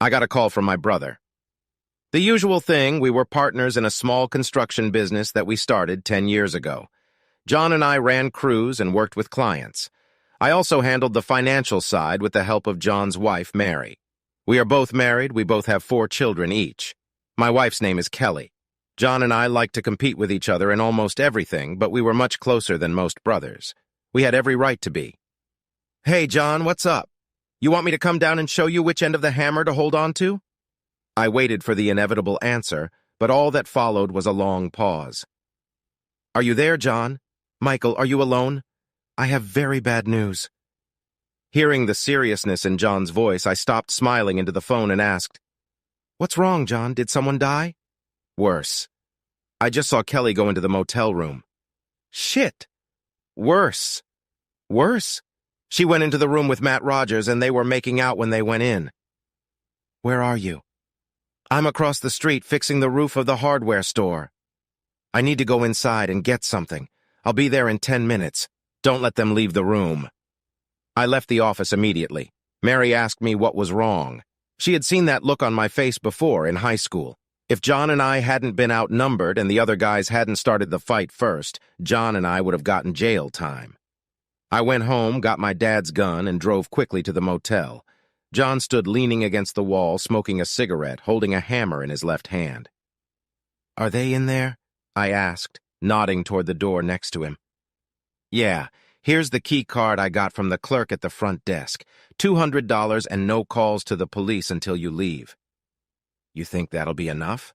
I got a call from my brother. The usual thing, we were partners in a small construction business that we started 10 years ago. John and I ran crews and worked with clients. I also handled the financial side with the help of John's wife, Mary. We are both married, we both have 4 children each. My wife's name is Kelly. John and I like to compete with each other in almost everything, but we were much closer than most brothers. We had every right to be. Hey, John, what's up? You want me to come down and show you which end of the hammer to hold on to? I waited for the inevitable answer, but all that followed was a long pause. Are you there, John? Michael, are you alone? I have very bad news. Hearing the seriousness in John's voice, I stopped smiling into the phone and asked, What's wrong, John? Did someone die? Worse. I just saw Kelly go into the motel room. Shit. Worse. Worse? She went into the room with Matt Rogers and they were making out when they went in. Where are you? I'm across the street fixing the roof of the hardware store. I need to go inside and get something. I'll be there in 10 minutes. Don't let them leave the room. I left the office immediately. Mary asked me what was wrong. She had seen that look on my face before in high school. If John and I hadn't been outnumbered and the other guys hadn't started the fight first, John and I would have gotten jail time. I went home, got my dad's gun, and drove quickly to the motel. John stood leaning against the wall, smoking a cigarette, holding a hammer in his left hand. Are they in there? I asked, nodding toward the door next to him. Yeah, here's the key card I got from the clerk at the front desk. $200 and no calls to the police until you leave. You think that'll be enough?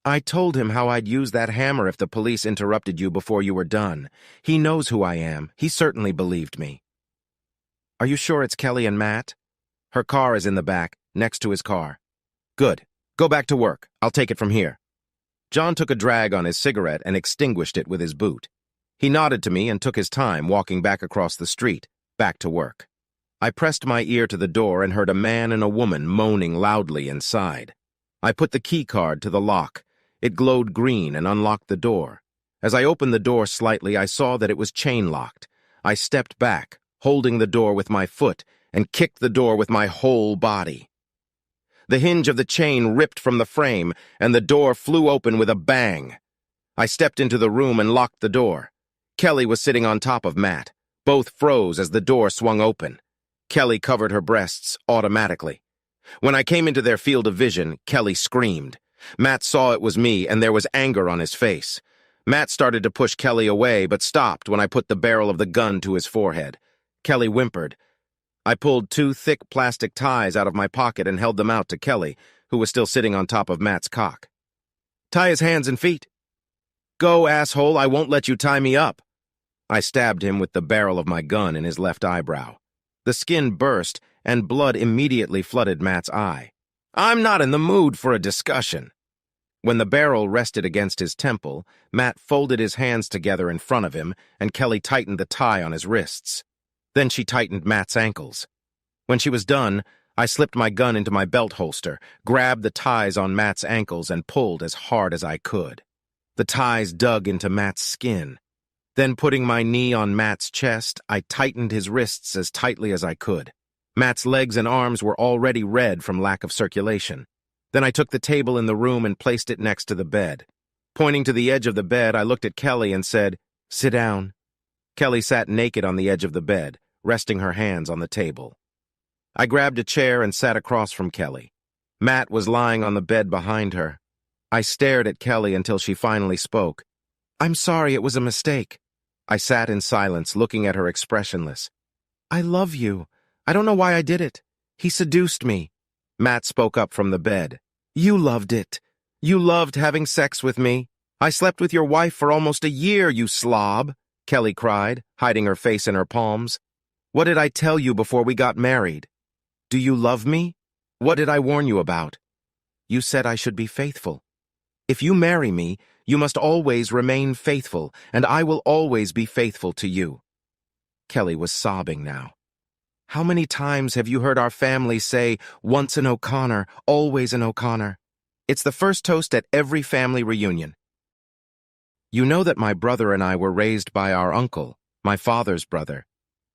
I told him how I'd use that hammer if the police interrupted you before you were done. He knows who I am. He certainly believed me. Are you sure it's Kelly and Matt? Her car is in the back, next to his car. Good. Go back to work. I'll take it from here. John took a drag on his cigarette and extinguished it with his boot. He nodded to me and took his time walking back across the street, back to work. I pressed my ear to the door and heard a man and a woman moaning loudly inside. I put the key card to the lock. It glowed green and unlocked the door. As I opened the door slightly, I saw that it was chain-locked. I stepped back, holding the door with my foot, and kicked the door with my whole body. The hinge of the chain ripped from the frame, and the door flew open with a bang. I stepped into the room and locked the door. Kelly was sitting on top of Matt. Both froze as the door swung open. Kelly covered her breasts automatically. When I came into their field of vision, Kelly screamed. Matt saw it was me, and there was anger on his face. Matt started to push Kelly away, but stopped when I put the barrel of the gun to his forehead. Kelly whimpered. I pulled 2 thick plastic ties out of my pocket and held them out to Kelly, who was still sitting on top of Matt's cock. Tie his hands and feet. Go, asshole, I won't let you tie me up. I stabbed him with the barrel of my gun in his left eyebrow. The skin burst, and blood immediately flooded Matt's eye. I'm not in the mood for a discussion. When the barrel rested against his temple, Matt folded his hands together in front of him, and Kelly tightened the tie on his wrists. Then she tightened Matt's ankles. When she was done, I slipped my gun into my belt holster, grabbed the ties on Matt's ankles, and pulled as hard as I could. The ties dug into Matt's skin. Then, putting my knee on Matt's chest, I tightened his wrists as tightly as I could. Matt's legs and arms were already red from lack of circulation. Then I took the table in the room and placed it next to the bed. Pointing to the edge of the bed, I looked at Kelly and said, Sit down. Kelly sat naked on the edge of the bed, resting her hands on the table. I grabbed a chair and sat across from Kelly. Matt was lying on the bed behind her. I stared at Kelly until she finally spoke. I'm sorry, it was a mistake. I sat in silence, looking at her expressionless. I love you. I don't know why I did it. He seduced me. Matt spoke up from the bed. You loved it. You loved having sex with me. I slept with your wife for almost a year, you slob, Kelly cried, hiding her face in her palms. What did I tell you before we got married? Do you love me? What did I warn you about? You said I should be faithful. If you marry me, you must always remain faithful, and I will always be faithful to you. Kelly was sobbing now. How many times have you heard our family say, once an O'Connor, always an O'Connor? It's the first toast at every family reunion. You know that my brother and I were raised by our uncle, my father's brother.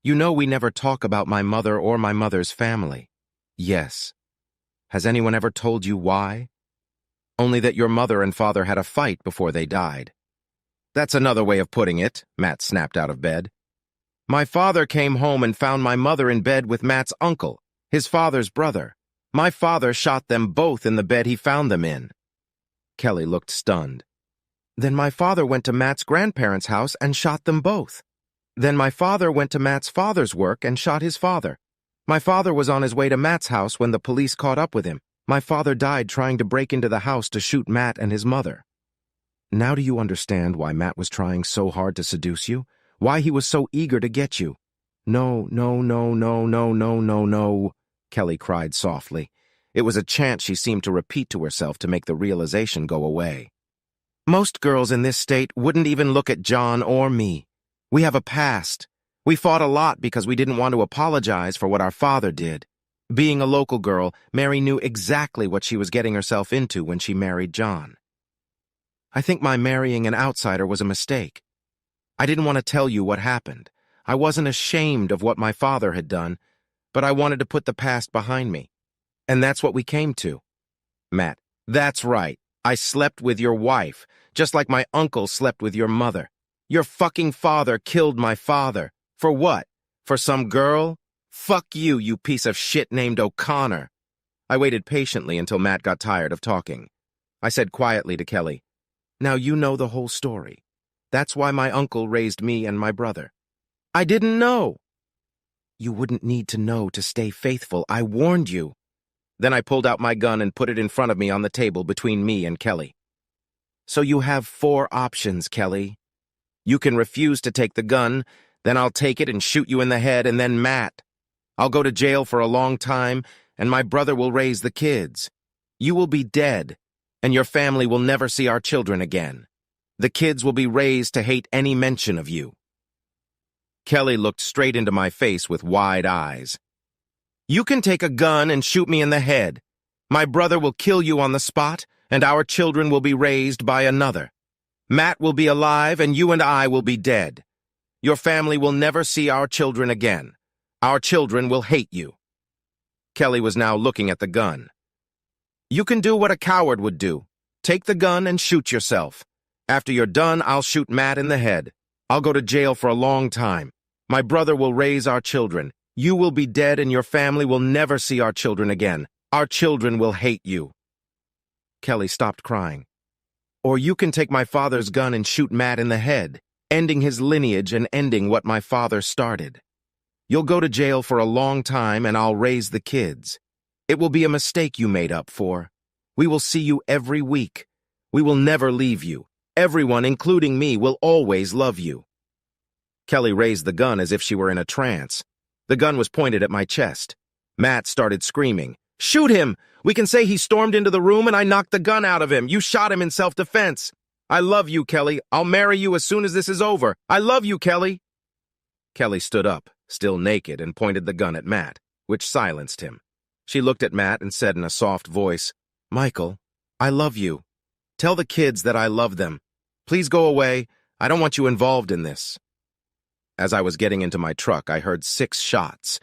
You know we never talk about my mother or my mother's family. Yes. Has anyone ever told you why? Only that your mother and father had a fight before they died. That's another way of putting it, Matt snapped out of bed. My father came home and found my mother in bed with Matt's uncle, his father's brother. My father shot them both in the bed he found them in. Kelly looked stunned. Then my father went to Matt's grandparents' house and shot them both. Then my father went to Matt's father's work and shot his father. My father was on his way to Matt's house when the police caught up with him. My father died trying to break into the house to shoot Matt and his mother. Now do you understand why Matt was trying so hard to seduce you? Why he was so eager to get you? No, no, no, no, no, no, no, no, Kelly cried softly. It was a chant she seemed to repeat to herself to make the realization go away. Most girls in this state wouldn't even look at John or me. We have a past. We fought a lot because we didn't want to apologize for what our father did. Being a local girl, Mary knew exactly what she was getting herself into when she married John. I think my marrying an outsider was a mistake. I didn't want to tell you what happened. I wasn't ashamed of what my father had done, but I wanted to put the past behind me. And that's what we came to. Matt, that's right. I slept with your wife, just like my uncle slept with your mother. Your fucking father killed my father. For what? For some girl? Fuck you, you piece of shit named O'Connor. I waited patiently until Matt got tired of talking. I said quietly to Kelly, now you know the whole story. That's why my uncle raised me and my brother. I didn't know. You wouldn't need to know to stay faithful. I warned you. Then I pulled out my gun and put it in front of me on the table between me and Kelly. So you have 4 options, Kelly. You can refuse to take the gun, then I'll take it and shoot you in the head, and then Matt. I'll go to jail for a long time, and my brother will raise the kids. You will be dead, and your family will never see our children again. The kids will be raised to hate any mention of you. Kelly looked straight into my face with wide eyes. You can take a gun and shoot me in the head. My brother will kill you on the spot, and our children will be raised by another. Matt will be alive, and you and I will be dead. Your family will never see our children again. Our children will hate you. Kelly was now looking at the gun. You can do what a coward would do. Take the gun and shoot yourself. After you're done, I'll shoot Matt in the head. I'll go to jail for a long time. My brother will raise our children. You will be dead, and your family will never see our children again. Our children will hate you. Kelly stopped crying. Or you can take my father's gun and shoot Matt in the head, ending his lineage and ending what my father started. You'll go to jail for a long time, and I'll raise the kids. It will be a mistake you made up for. We will see you every week. We will never leave you. Everyone, including me, will always love you. Kelly raised the gun as if she were in a trance. The gun was pointed at my chest. Matt started screaming. Shoot him! We can say he stormed into the room and I knocked the gun out of him. You shot him in self-defense. I love you, Kelly. I'll marry you as soon as this is over. I love you, Kelly. Kelly stood up, still naked, and pointed the gun at Matt, which silenced him. She looked at Matt and said in a soft voice, Michael, I love you. Tell the kids that I love them. Please go away. I don't want you involved in this. As I was getting into my truck, I heard 6 shots,